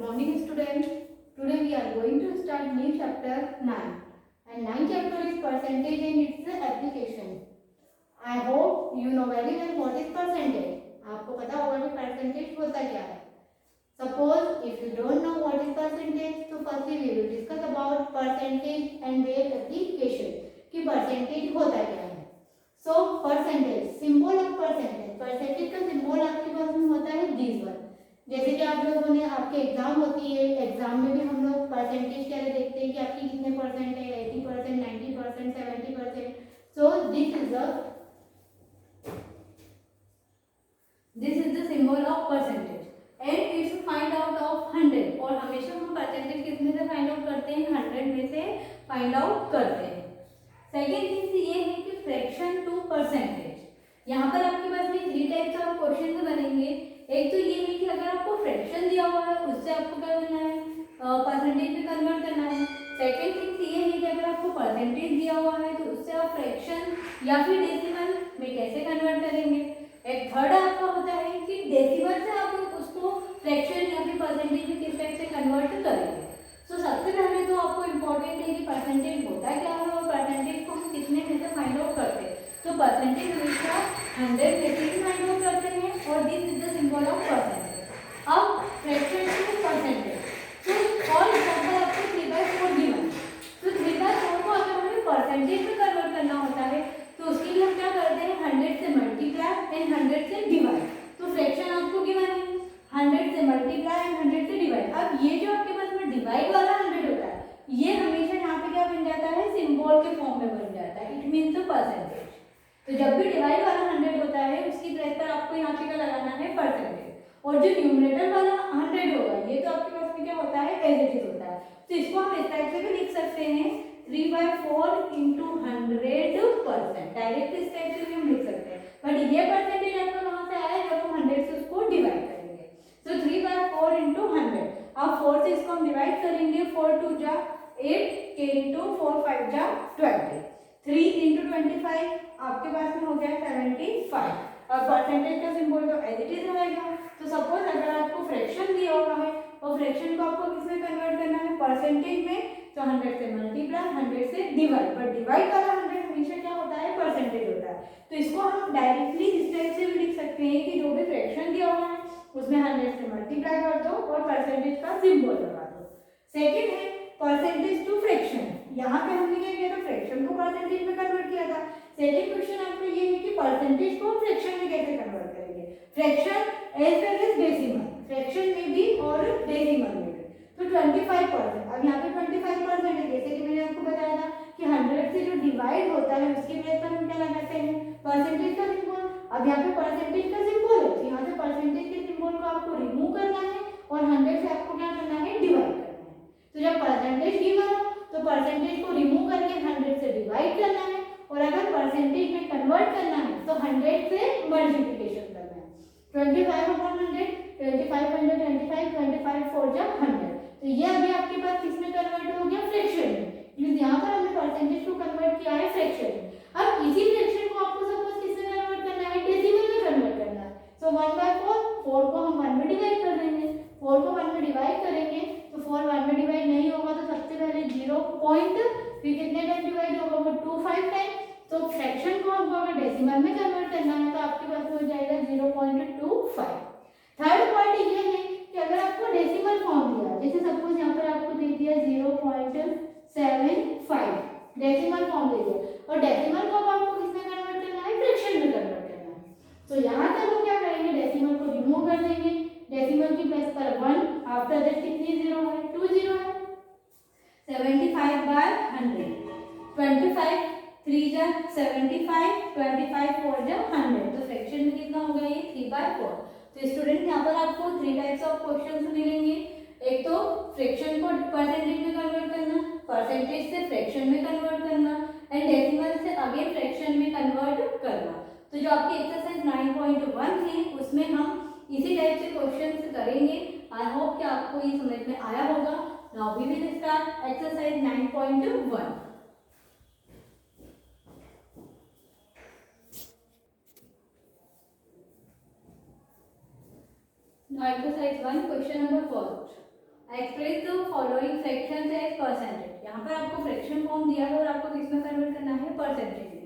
morning students. Today we are going to start new chapter 9 and 9 chapter is percentage and its application. I hope you know very well what is percentage. आपको पता होगा कि percentage होता क्या है. Suppose if you don't know what is percentage, तो firstly we will discuss about percentage and their application कि percentage होता क्या है. So percentage, symbol of percentage. Percentage का symbol आपके पास में होता है this one. जैसे कि आप लोगों ने आपके एग्जाम होती है, एग्जाम में भी हम लोग परसेंटेज क्या देखते हैं कि आपकी कितने परसेंट है, 80%, 90%, 70%. So this is the symbol of percentage and we should find out of 100. और हमेशा हम परसेंटेज कितने से फाइंड आउट करते हैं, 100 में से फाइंड आउट करते हैं. सेकेंड थिंग ये है कि फ्रैक्शन टू परसेंटेज. यहाँ पर आपके पास में 3 टाइप्स ऑफ क्वेश्चन बनेंगे. एक तो ये है कि अगर आपको फ्रैक्शन दिया हुआ है उससे आपको क्या करना है, परसेंटेज में कन्वर्ट करना है. सेकेंड थिंग ये है कि अगर आपको परसेंटेज दिया हुआ है तो उससे आप फ्रैक्शन या फिर डेसिमल में कैसे कन्वर्ट करेंगे. एक थर्ड आपका होता है कि डेसिमल से आप उसको फ्रैक्शन या फिर परसेंटेज में किस टाइप से कन्वर्ट करेंगे. सो सबसे पहले तो आपको इम्पोर्टेंट है कि परसेंटेज होता क्या है और परसेंटेज को हम कितने में से फाइंड आउट करते हैं. तो परसेंटेज हमेशा 100 में से फाइंड आउट करते हैं और this is the symbol of percentage. अब फ्रैक्शन टू परसेंटेज. तो फॉर एग्जांपल आपको 3/4 गिवन. तो 3/4 को अगर हमें परसेंटेज में कन्वर्ट करना होता है तो उसके लिए हम क्या करते हैं, 100 से मल्टीप्लाई एंड 100 से डिवाइड. तो फ्रैक्शन आपको गिवन है, 100 से मल्टीप्लाई एंड 100 से डिवाइड. अब ये जो आपके पास में डिवाइड वाला 100 होता है, ये हमेशा यहाँ पे क्या बन जाता है, सिंबल के फॉर्म में बन जाता है. It means the percentage. तो जब भी डिवाइड वाला 100 होता है उसकी प्लेस पर आपको यहाँ पे क्या लगाना है, परसेंटेज. और जो न्यूमरेटर वाला 100 होगा ये तो आपके पास में क्या होता है, एज इट इज होता है. तो इसको हम इस टाइप से भी लिख सकते हैं, 3/4 इंटू 100%. डायरेक्ट इस टाइप से भी हम लिख सकते हैं. बट ये परसेंटेज आपको कहाँ से आया, जब हम 100 से उसको डिवाइड करेंगे. तो 3/4 इंटू 100. अब 4 से इसको हम डिवाइड करेंगे, 4 2 जा 8, k इंटू 4 5 जा 20, 3 इंटू 25 आपके पास में हो गया 75. और परसेंटेज का सिंबल तो एज इट इज रहेगा. तो सपोज अगर आपको फ्रैक्शन दिया हुआ है और फ्रैक्शन को आपको किसमें कन्वर्ट करना है, परसेंटेज में, तो 100 से मल्टीप्लाई 100 से डिवाइड. बट डिवाइड वाला 100 हमेशा क्या होता है, परसेंटेज होता है. तो इसको हम डायरेक्टली इस टाइप से भी लिख सकते हैं कि जो भी फ्रैक्शन दिया हुआ है उसमें 100 से मल्टीप्लाई कर दो और परसेंटेज का सिंबल लगा दो. सेकेंड है परसेंटेज टू फ्रैक्शन. यहाँ पे हमने क्या किया था, फ्रैक्शन को परसेंटेज में कन्वर्ट किया था. सेकेंड क्वेश्चन आपको ये है कि परसेंटेज को फ्रैक्शन में कैसे कन्वर्ट करेंगे. Fraction as well as decimal, fraction में भी और डेसिमल में भी. तो 25%. अब यहाँ पे 25% है, जैसे कि मैंने आपको बताया था कि 100 से जो डिवाइड होता है उसकी प्लेस पर हम क्या लगाते हैं, परसेंटेज का सिंबल. अब यहाँ पे परसेंटेज का सिंबल है तो यहाँ से परसेंटेज के सिंबल को आपको रिमूव करना है और 100 से आपको क्या करना है, डिवाइड करना है. तो जब परसेंटेज गिवन हो तो परसेंटेज को रिमूव करके 100 से डिवाइड करना है और अगर परसेंटेज में कन्वर्ट करना है तो 100 से मल्टीप्लिकेशन करना है. 25/100, 25 4 जा 100. तो ये अभी आपके पास किसमें कन्वर्ट हो गया, फ्रैक्शन में. मींस यहाँ पर हमने परसेंटेज को कन्वर्ट किया है फ्रैक्शन में. अब इसी फ्रैक्शन को आपको सपोज किसमें कन्वर्ट करना है, डेसिमल में कन्वर्ट करना है. सो 1/4, 4 को हम 1 में डिवाइड कर देंगे. 4 को 1 में डिवाइड करेंगे तो 4 1 में डिवाइड नहीं होगा तो सबसे पहले 0 पॉइंट, फिर कितने टाइम डिवाइड होगा, वो 25 टाइम. तो फ्रैक्शन को हमको अगर डेसिमल में कन्वर्ट करना है तो आपके पास हो जाएगा 0.25. थर्ड पॉइंट ये है कि अगर आपको डेसिमल फॉर्म दिया, जैसे सपोज यहाँ पर आपको दे दिया 0.75, डेसिमल फॉर्म दे दिया और डेसिमल को आपको किसमें कन्वर्ट करना है, फ्रैक्शन में कन्वर्ट करना है. तो यहाँ तक हम क्या करेंगे, डेसिमल को रिमूव कर देंगे. डेसिमल की प्लेस पर 1, आफ्टर दैट कितनी जीरो है, 2 जीरो है. 75/100, 25 3 जा 75, 25 4 जा 100. तो फ्रैक्शन में कितना होगा ये, 3/4. तो स्टूडेंट यहाँ पर आपको 3 टाइप्स ऑफ क्वेश्चंस मिलेंगे. एक तो फ्रैक्शन को परसेंटेज में कन्वर्ट करना, परसेंटेज से फ्रैक्शन में कन्वर्ट करना एंड डेसिमल से अगेन फ्रैक्शन में कन्वर्ट करना. तो जो आपकी एक्सरसाइज 9.1 है उसमें हम इसी टाइप से क्वेश्चंस करेंगे. आई होप कि आपको ये समझ में आया होगा. Now we will start exercise 9.1. Now exercise 1, question number 1. Express the following fractions as percentage. यहाँ पर आपको फ्रैक्शन फॉर्म दिया है और आपको किस में कन्वर्ट करना है, परसेंटेज में।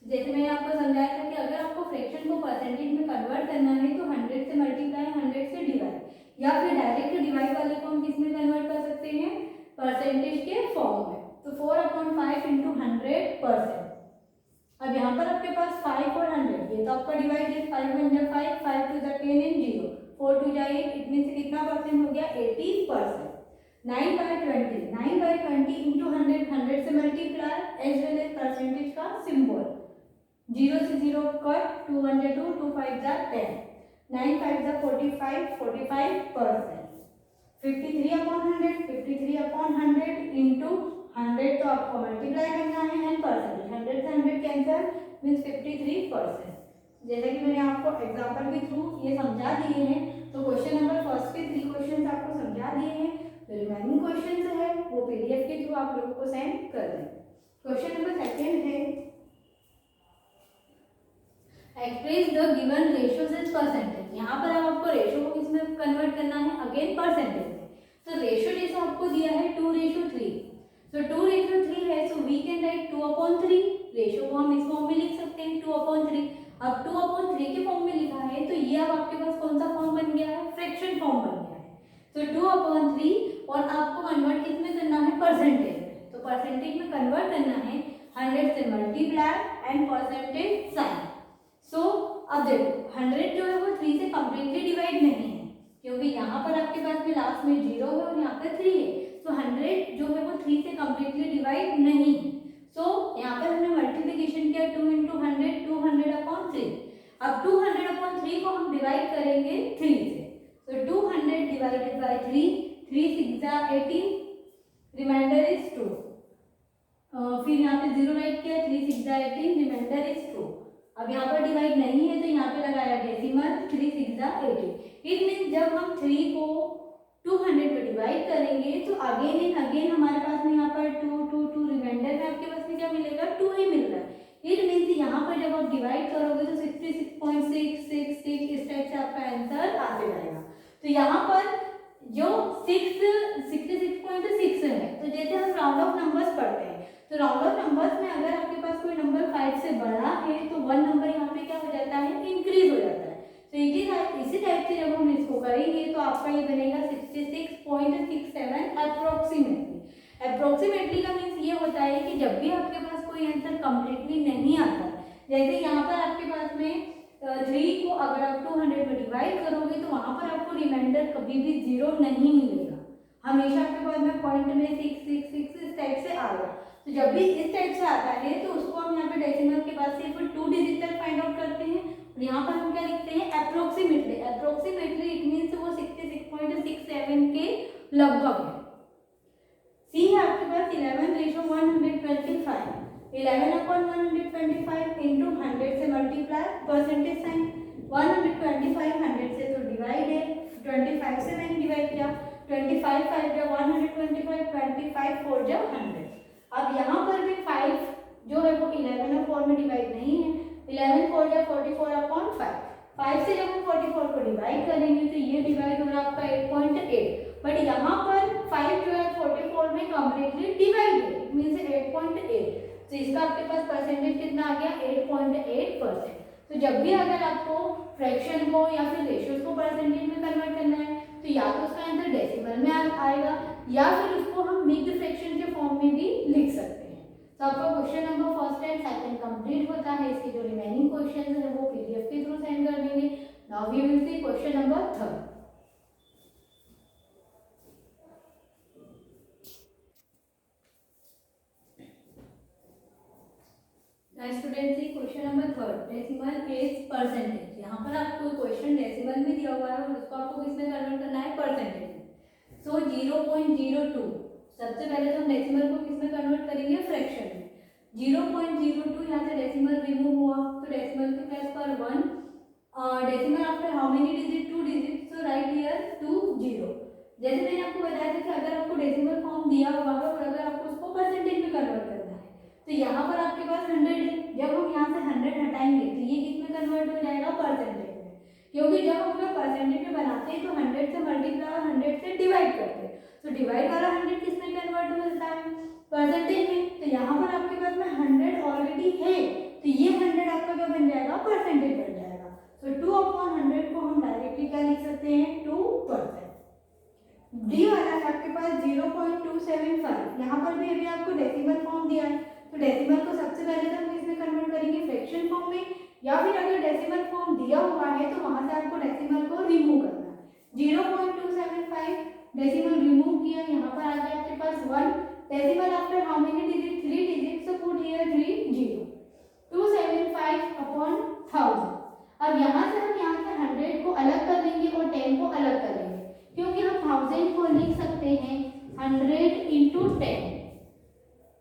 जैसे मैंने आपको समझाया था कि अगर आपको फ्रैक्शन को परसेंटेज में कन्वर्ट करना है तो 100 से मल्टीप्लाई, 100 से डिवाइड, या फिर डायरेक्ट डिवाइड वाले को हम किस में कन्वर्ट कर सकते हैं, परसेंटेज के फॉर्म में। तो 4/5 इंटू 100%। अब यहाँ पर आपके पास 5 और 100, ये तो आपका डिवाइड है, 5 1 जा 5, 5 2 जा 10 एंड 0, 4 2 जा 8, इतने से कितना परसेंट हो गया, 80%। 9/20, 9/20 इंटू 100, 100 से multiply as well as percentage का सिंबल, 0 से 0 कट, 2 1 जा 2, 2 5 जा 10, 9 5 जा 45, 45%। 53/100, 53/100 इंटू 100 तो आपको मल्टीप्लाई करना है एंड परसेंटेज, 100 से 100 कैंसिल मीन्स 53%। जैसा कि मैंने आपको एग्जांपल के थ्रू ये समझा दिए हैं, तो क्वेश्चन नंबर फर्स्ट के 3 क्वेश्चन आपको समझा दिए हैं। जो रिमेनिंग क्वेश्चन है वो पीडीएफ के थ्रू आप लोगों को सेंड कर दें। क्वेश्चन नंबर सेकंड है, express the given ratios as percentage. यहाँ पर आपको रेशियो को किसमें कन्वर्ट करना है, अगेन परसेंटेज में। तो रेशियो जैसा आपको दिया है 2:3, तो 2:3 है, so we can write 2/3। Ratio को हम इस फॉर्म में लिख सकते हैं 2/3। अब 2/3 के फॉर्म में लिखा है तो ये अब आपके पास कौन सा फॉर्म बन गया है, फ्रैक्शन फॉर्म बन गया है। तो 2/3 और आपको कन्वर्ट किसमें करना है, परसेंटेज में। तो परसेंटेज में कन्वर्ट करना है 100 से मल्टीप्लाई एंड परसेंटेज साइन। सो अब देखो 100 जो है वो 3 से कम्प्लीटली डिवाइड नहीं है, क्योंकि यहाँ पर आपके पास में लास्ट में 0 है और यहाँ पर 3 है। तो 100 जो है वो 3 से कम्प्लीटली डिवाइड नहीं है। सो यहाँ पर हमने मल्टीप्लिकेशन किया 2 इंटू 100, 200/3। अब 200/3 को हम डिवाइड करेंगे 3 से। तो 200 डिवाइडेड बाई 3, 3 6 जा 18, रिमाइंडर इज 2। फिर यहाँ पे 0 राइट किया, 3 6 जा 18, रिमाइंडर इज 2। अब यहाँ पर डिवाइड नहीं है तो यहाँ पे लगाया डेसिमल, 3 6 जा 18। इट मीन्स जब हम 3 को 200 पे डिवाइड करेंगे तो अगेन एंड अगेन हमारे पास में यहाँ पर 2 2 2, रिमाइंडर में आपके पास में क्या मिलेगा, 2 ही मिल रहा है। इट मीन्स यहाँ पर जब आप डिवाइड करोगे तो 66.666 इस टाइप से आपका आंसर आते जाएगा। तो यहाँ पर जो 66.6 है, तो जैसे हम राउंड ऑफ नंबर्स पढ़ते हैं, तो राउंड ऑफ नंबर्स में अगर आपके पास कोई नंबर 5 से बड़ा है तो 1 नंबर यहाँ पे क्या हो जाता है, इंक्रीज हो जाता है। तो इसी टाइप से जब हम इसको करेंगे तो आपका ये बनेगा 66.67 अप्रोक्सीमेटली का मीन्स ये होता है कि जब भी आपके पास कोई आंसर कम्प्लीटली नहीं आता, जैसे यहाँ पर आपके पास में 3 को अगर आप 200 में डिवाइड करोगे तो वहाँ पर आपको रिमाइंडर कभी भी 0 नहीं मिलेगा, हमेशा आपके पास में पॉइंट में 6 6 6 इस टाइप से आएगा। तो जब भी इस टाइप से आता है तो उसको हम यहाँ पे डेसिमल के बाद सिर्फ 2 डिजिट तक फाइंड आउट करते हैं। और यहाँ पर हम क्या लिखते हैं, अप्रोक्सीमेटली। अप्रोक्सीमेटली इट मीन्स वो 66.67 के लगभग है। सी है आपके पास 11:125, 11/125 इंटू 100 से मल्टीप्लाई, परसेंटेज साइन, 125 100 से तो डिवाइड है, 25 से मैंने डिवाइड किया, 25 5 जा 125, 25 4 जा 100। अब यहाँ पर भी 5 जो है वो 11/4 में डिवाइड नहीं है, 11 4 जा 44/5। 5 से जब हम 44 को डिवाइड करेंगे तो ये डिवाइड हो रहा है आपका 8.8, बट यहाँ पर 5 जो है 44 में कम्प्लीटली डिवाइड है, इट मीन्स 8.8। तो इसका आपके पास परसेंटेज कितना आ गया, 8.8%। तो जब भी अगर आपको फ्रैक्शन को या फिर रेशियोज को परसेंटेज में कन्वर्ट करना है तो या तो उसका आंसर डेसिमल में आएगा या फिर उसको हम मिक्स्ड फ्रैक्शन के फॉर्म में भी लिख सकते हैं। तो आपका question number first and second complete होता है। इसके जो रिमेनिंग क्वेश्चन है वो पीडीएफ के थ्रू सेंड कर देंगे। Now we will see question number third. Student see question number third, decimal as percentage. यहाँ पर आपको क्वेश्चन डेसिमल में दिया हुआ है और उसको आपको किसमें कन्वर्ट करना है, परसेंटेज में। सो 0.02, सबसे पहले तो हम डेसिमल को किसमें कन्वर्ट करेंगे, फ्रैक्शन में। 0.02 यहाँ से डेसिमल रिमूव हुआ तो डेसिमल के प्लेस पर 1, decimal after how many digit, 2 digit, so right here 2 0। जैसे मैंने आपको बताया था कि अगर आपको डेसिमल फॉर्म दिया हुआ है और अगर आपको उसको परसेंटेज में कन्वर्ट करना है तो यहाँ पर आपके पास 100 है, जब हम यहाँ से 100 हटाएंगे तो ये किसमें कन्वर्ट हो जाएगा, परसेंटेज में। क्योंकि जब हम लोग परसेंटेज में बनाते हैं तो 100 से मल्टीप्लाई और 100 से डिवाइड करते हैं, तो डिवाइड वाला 100 किस में कन्वर्ट होता है, परसेंटेज में। तो यहाँ पर आपके पास में 100 ऑलरेडी है, तो ये 100 आपका क्या बन जाएगा, परसेंटेज बन जाएगा। तो 2/100 को हम डायरेक्टली क्या लिख सकते हैं, 2%। डी वाला है आपके पास 0.275, यहाँ पर भी अभी आपको डेसिमल फॉर्म दिया है, तो डेसिमल को सबसे पहले तो हम इसमें कन्वर्ट करेंगे फ्रैक्शन फॉर्म में, या फिर अगर डेसिमल फॉर्म दिया हुआ है तो वहां से आपको डेसिमल को रिमूव करना है। 0.275 डेसिमल रिमूव किया, यहाँ पर आ गया आपके पास 1। Decimal after how many digit, 3 digit, so put here 3 0। 275/1000। अब यहाँ से हम यहाँ से 100 को अलग कर देंगे और 10 को अलग कर देंगे, क्योंकि हम 1000 को लिख सकते हैं 100 into 10।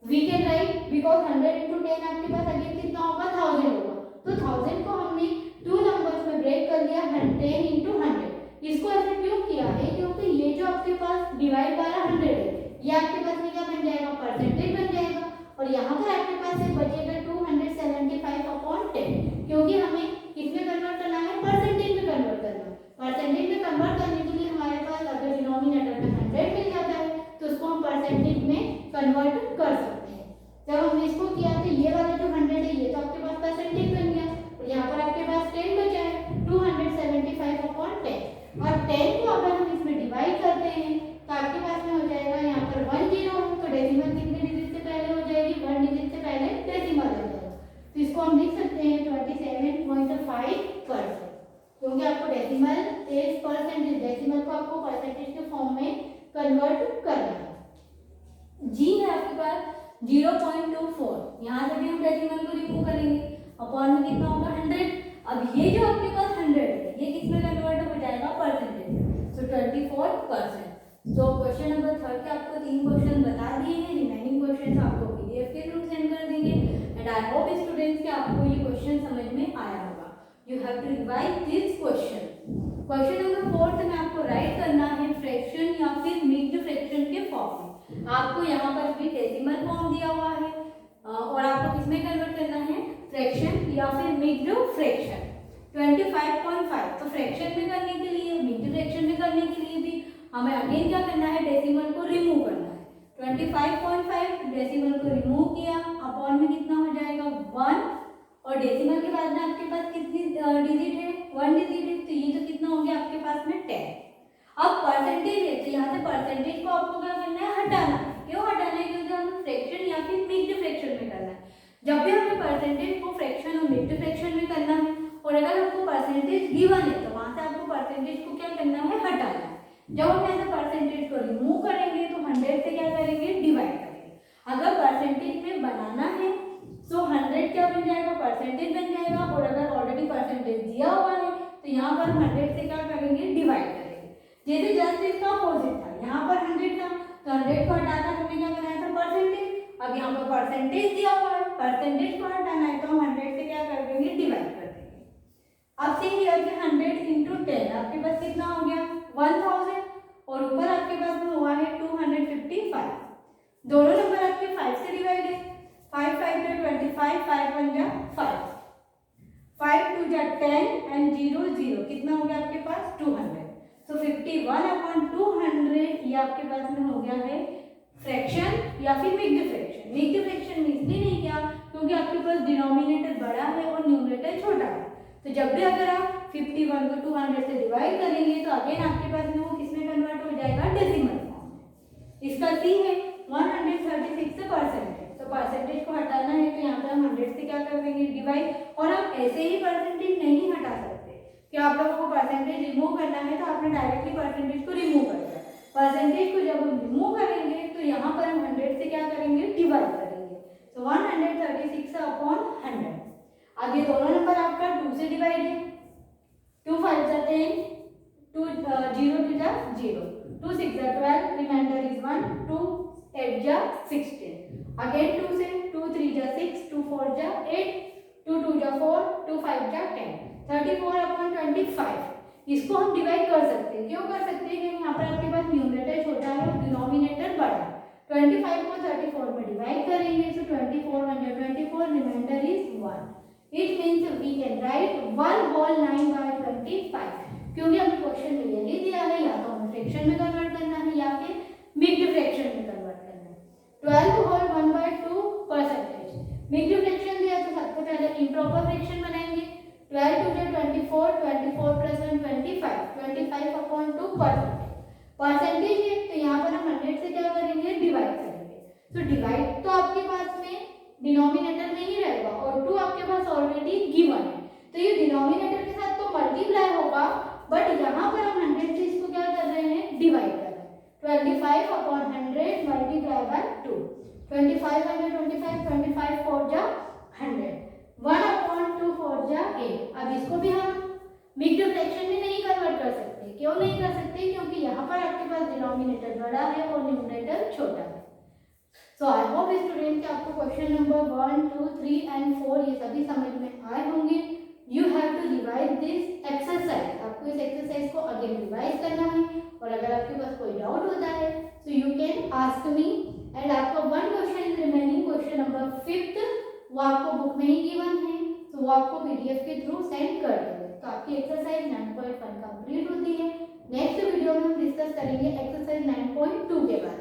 We can write, because 100 into 10 आपके पास अगेन कितना होगा, 1000 होगा। तो 1000 को हमने 2 नंबर्स में ब्रेक कर लिया, 10 into 100। इसको ऐसे क्यों किया है, क्योंकि ये जो आपके पास डिवाइड वाला 100 है, ये आपके पास में क्या बन जाएगा, परसेंटेज बन जाएगा। और यहाँ पर आपके पास से बचेगा 275/10, क्योंकि हमें किसमें कन्वर्ट करना है, परसेंटेज में कन्वर्ट करना है। परसेंटेज में कन्वर्ट करने के लिए हमारे पास अगर डिनोमिनेटर में 100 मिल जाता है तो उसको हम परसेंटेज में कन्वर्ट कर सकते हैं। जब हमने इसको किया तो ये वाला जो 100 है ये तो आपके पास परसेंटेज बन गया, और यहाँ पर आपके पास 10 बचा है, 275/10। और 10 को अगर हम इसमें डिवाइड करते हैं तो आपके पास में हो जाएगा, यहाँ पर 1 0 है तो डेसिमल कितने डिजिट से पहले हो जाएगी, 1 डिजिट से पहले डेसिमल आ जाएगा। तो इसको हम लिख सकते हैं 27.5%, क्योंकि आपको डेसिमल इज परसेंटेज, डेसिमल को आपको परसेंटेज के फॉर्म में कन्वर्ट करना है। जी है आपके पास 0.24, यहाँ से भी हम डेसिमल को रिमूव करेंगे, अपॉन में कितना होगा, 100। अब ये जो आपके पास 100 है ये किसमें कन्वर्ट हो जाएगा, परसेंटेज में, सो 24%। तो क्वेश्चन नंबर 3 के आपको 3 क्वेश्चन बता दिए हैं, रिमेनिंग क्वेश्चन आपको पीडीएफ के थ्रू सेंड कर देंगे। एंड आई होप स्टूडेंट्स कि आपको ये क्वेश्चन समझ में आया होगा। You have to revise this question. Question number 4 में आपको राइट करना है फ्रैक्शन या फिर मिक्स्ड फ्रैक्शन के फॉर्म में। आपको यहाँ पर भी डेसिमल फॉर्म दिया हुआ है और आपको किसमें कन्वर्ट करना है, फ्रैक्शन या फिर मिक्स्ड फ्रैक्शन। 25.5 तो फ्रैक्शन में करने के लिए, मिक्स्ड फ्रैक्शन में करने के लिए भी हमें अगेन क्या करना है, डेसिमल को रिमूव करना है। 25.5 डेसिमल को रिमूव किया, अपॉन में कितना हो जाएगा, 1। और डेसिमल के बाद में आपके पास कितनी डिजिट है, 1 डिजिट है, तो ये तो कितना हो गया आपके पास में 10। अब परसेंटेज है तो यहाँ से परसेंटेज को आपको क्या करना है, हटाना है। क्यों हटाना है, क्योंकि हमें फ्रैक्शन या फिर मिक्स्ड फ्रैक्शन में करना है। जब भी हमें परसेंटेज को फ्रैक्शन और मिक्स्ड फ्रैक्शन में करना है और अगर आपको परसेंटेज गिवन है तो वहां से आपको परसेंटेज को क्या करना है, हटाना है। जब हम ऐसे परसेंटेज को रिमूव करेंगे तो 100 से क्या करेंगे, डिवाइड करेंगे। अगर परसेंटेज में बनाना है तो 100 क्या बन जाएगा, परसेंटेज बन जाएगा, और अगर ऑलरेडी परसेंटेज दिया हुआ है तो यहाँ पर 100 से क्या करेंगे, डिवाइड करेंगे। जैसे जस्ट इसका अपोजिट था, यहाँ पर 100 था तो 100 को हटाकर हमने क्या बनाया था, परसेंटेज। अब यहाँ पर परसेंटेज दिया हुआ है, परसेंटेज को हटाना है तो हम 100 से क्या कर देंगे, डिवाइड कर देंगे। अब से हियर के 100 into 10 आपके पास कितना हो गया, 1000, और ऊपर आपके पास में हुआ है 255। दोनों नंबर आपके 5 से डिवाइड है, 5 5 जा 25, 5 1 जा 5, 5 2 जा 10 एंड 0 0, कितना हो गया आपके पास, 200। तो 51/200 ये आपके पास में हो गया है फ्रैक्शन या फिर मिक्स्ड फ्रैक्शन। मिक्स्ड फ्रैक्शन में इसलिए नहीं किया क्योंकि आपके पास डिनोमिनेटर बड़ा है और न्यूमरेटर छोटा है। तो जब भी अगर आप 51 को 200 से डिवाइड करेंगे तो अगेन आपके पास में वो किसमें कन्वर्ट हो जाएगा, डेसिमल फॉर्म में। इसका सी है 136 से परसेंटेज, तो परसेंटेज को हटाना है तो यहाँ पे हम 100 से क्या कर देंगे, डिवाइड। और आप ऐसे ही परसेंटेज नहीं हटा सकते कि आप लोगों को परसेंटेज रिमूव करना है तो आपने डायरेक्टली परसेंटेज को रिमूव कर दिया। परसेंटेज को जब हम रिमूव करेंगे तो यहाँ पर हम 100 से क्या करेंगे, डिवाइड करेंगे। तो 136/100। अब ये दोनों नंबर आपका 2 से डिवाइड है, 2 5 जा 10, 2 0 2 जा 0, 2 6 जा 12, रिमाइंडर इज 1, 2 8 जा 16। अगेन 2 से 2 3 जा 6, 2 4 जा 8, 2 2 जा 4, 2 5 जा 10, 34/25। इसको हम डिवाइड कर सकते हैं। क्यों कर सकते हैं, क्योंकि यहाँ पर आपके पास न्यूमरेटर छोटा है और डिनोमिनेटर बड़ा है। 25 को 34 में डिवाइड करेंगे तो 24 1 जा 24, reminder is 1। It means we can write 1 whole 9/25, क्योंकि हमें क्वेश्चन में यही दिया है, या तो हमें फ्रैक्शन में कन्वर्ट करना है या फिर बट यहाँ पर हम 100 से इसको क्या कर रहे हैं, डिवाइड कर रहे हैं। 25 अपॉन 100 मल्टीप्लाई बाय 2, 25 100 25, 25 4 जा 100, 1 अपॉन 2 4 जा 8। अब इसको भी हम मिक्स्ड फ्रैक्शन में नहीं कन्वर्ट कर सकते। क्यों नहीं कर सकते, क्योंकि यहाँ पर आपके पास डिनोमिनेटर बड़ा है और न्यूमरेटर छोटा है। सो आई होप स्टूडेंट कि आपको क्वेश्चन नंबर 1 2 3 एंड 4 ये सभी समझ में आए होंगे। You have to revise this exercise, आपको इस एक्सरसाइज को अगेन रिवाइज करना है, और अगर आपके पास कोई डाउट होता है so you can ask me. And आपका one question remaining, question number 5 वो आपको बुक में ही गिवन है, तो वो आपको पीडीएफ के थ्रू सेंड कर देंगे। तो आपकी एक्सरसाइज 9.1 कंप्लीट होती है। नेक्स्ट वीडियो में हम डिस्कस करेंगे एक्सरसाइज 9.2 के बारे में।